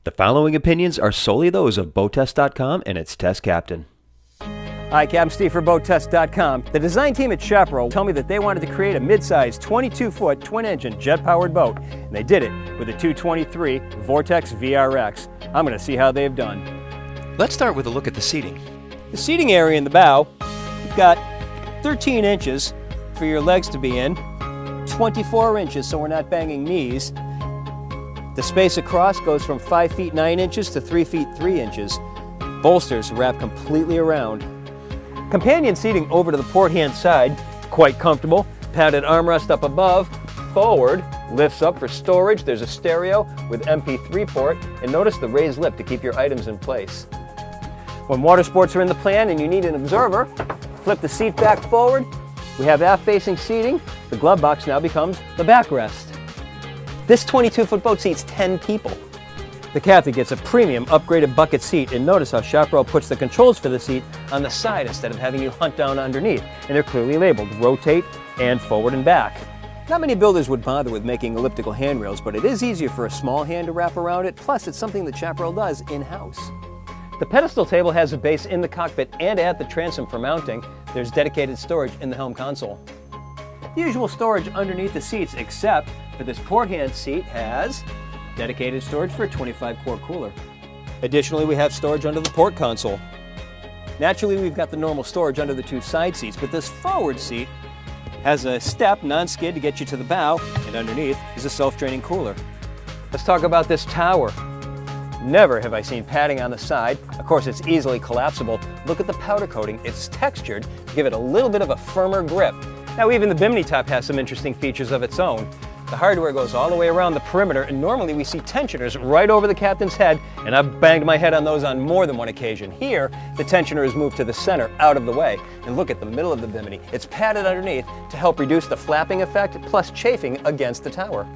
The following opinions are solely those of BoatTest.com and its test captain. Hi, Captain Steve for BoatTest.com. The design team at Chaparral told me that they wanted to create a mid-size 22-foot twin-engine jet-powered boat, and they did it with a 223 Vortex VRX. I'm going to see how they've done. Let's start with a look at the seating. The seating area in the bow, you've got 13 inches for your legs to be in, 24 inches so we're not banging knees. The space across goes from 5 feet 9 inches to 3 feet 3 inches. Bolsters wrap completely around. Companion seating over to the port hand side, quite comfortable. Padded armrest up above, forward, lifts up for storage. There's a stereo with MP3 port, and notice the raised lip to keep your items in place. When water sports are in the plan and you need an observer, flip the seat back forward. We have aft-facing seating. The glove box now becomes the backrest. This 22-foot boat seats 10 people. The captain gets a premium upgraded bucket seat, and notice how Chaparral puts the controls for the seat on the side instead of having you hunt down underneath, and they're clearly labeled rotate and forward and back. Not many builders would bother with making elliptical handrails, but it is easier for a small hand to wrap around it, plus it's something that Chaparral does in-house. The pedestal table has a base in the cockpit and at the transom for mounting. There's dedicated storage in the helm console. The usual storage underneath the seats, except for this port hand seat, has dedicated storage for a 25-quart cooler. Additionally, we have storage under the port console. Naturally, we've got the normal storage under the two side seats, but this forward seat has a step, non-skid, to get you to the bow, and underneath is a self-draining cooler. Let's talk about this tower. Never have I seen padding on the side. Of course, it's easily collapsible. Look at the powder coating. It's textured to give it a little bit of a firmer grip. Now, even the bimini top has some interesting features of its own. The hardware goes all the way around the perimeter, and normally we see tensioners right over the captain's head, and I've banged my head on those on more than one occasion. Here, the tensioner is moved to the center, out of the way. And look at the middle of the bimini. It's padded underneath to help reduce the flapping effect, plus chafing against the tower.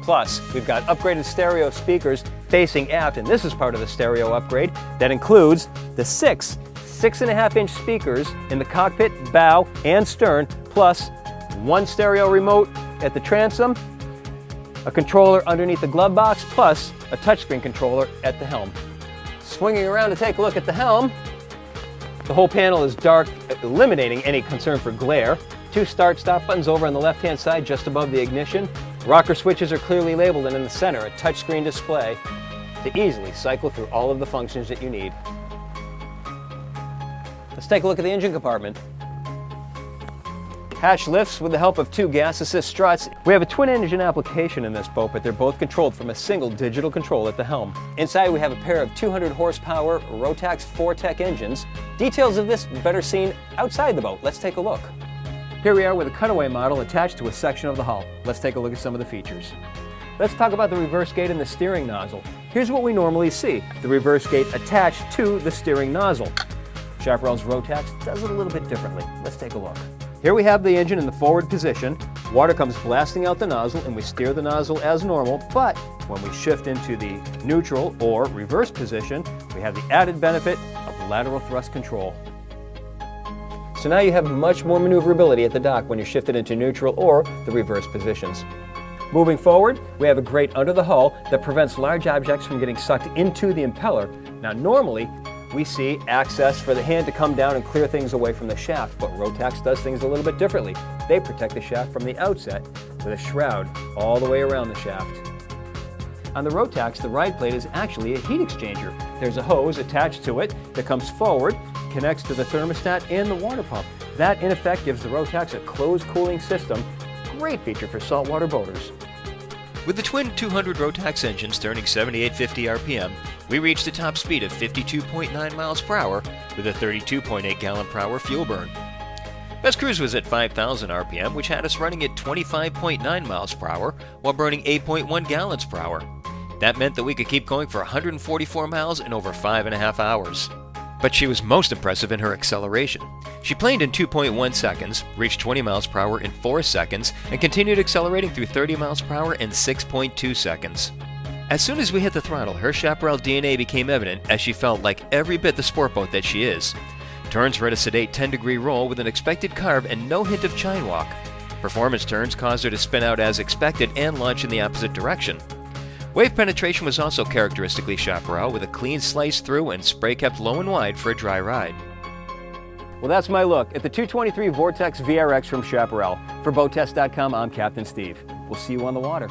Plus, we've got upgraded stereo speakers facing aft, and this is part of the stereo upgrade. That includes the 6.5-inch speakers in the cockpit, bow, and stern, plus one stereo remote at the transom, a controller underneath the glove box, plus a touchscreen controller at the helm. Swinging around to take a look at the helm, the whole panel is dark, eliminating any concern for glare. Two start-stop buttons over on the left-hand side just above the ignition. Rocker switches are clearly labeled, and in the center, a touchscreen display to easily cycle through all of the functions that you need. Let's take a look at the engine compartment. Hatch lifts with the help of two gas assist struts. We have a twin engine application in this boat, but they're both controlled from a single digital control at the helm. Inside we have a pair of 200 horsepower Rotax 4Tech engines. Details of this better seen outside the boat. Let's take a look. Here we are with a cutaway model attached to a section of the hull. Let's take a look at some of the features. Let's talk about the reverse gate and the steering nozzle. Here's what we normally see: the reverse gate attached to the steering nozzle. Chaparral's Rotax does it a little bit differently. Let's take a look. Here we have the engine in the forward position. Water comes blasting out the nozzle, and we steer the nozzle as normal, but when we shift into the neutral or reverse position, we have the added benefit of lateral thrust control. So now you have much more maneuverability at the dock when you're shifted into neutral or the reverse positions. Moving forward, we have a grate under the hull that prevents large objects from getting sucked into the impeller. Now normally, we see access for the hand to come down and clear things away from the shaft, but Rotax does things a little bit differently. They protect the shaft from the outset with a shroud all the way around the shaft. On the Rotax, the ride plate is actually a heat exchanger. There's a hose attached to it that comes forward, connects to the thermostat and the water pump. That, in effect, gives the Rotax a closed cooling system. Great feature for saltwater boaters. With the twin 200 Rotax engines turning 7850 RPM, we reached a top speed of 52.9 miles per hour with a 32.8 gallon per hour fuel burn. Best cruise was at 5,000 RPM, which had us running at 25.9 miles per hour while burning 8.1 gallons per hour. That meant that we could keep going for 144 miles in over 5.5 hours. But she was most impressive in her acceleration. She planed in 2.1 seconds, reached 20 miles per hour in 4 seconds, and continued accelerating through 30 miles per hour in 6.2 seconds. As soon as we hit the throttle, her Chaparral DNA became evident as she felt like every bit the sport boat that she is. Turns were at a sedate 10-degree roll with an expected carb and no hint of chine walk. Performance turns caused her to spin out as expected and launch in the opposite direction. Wave penetration was also characteristically Chaparral, with a clean slice through and spray kept low and wide for a dry ride. Well, that's my look at the 223 Vortex VRX from Chaparral. For BoatTest.com, I'm Captain Steve. We'll see you on the water.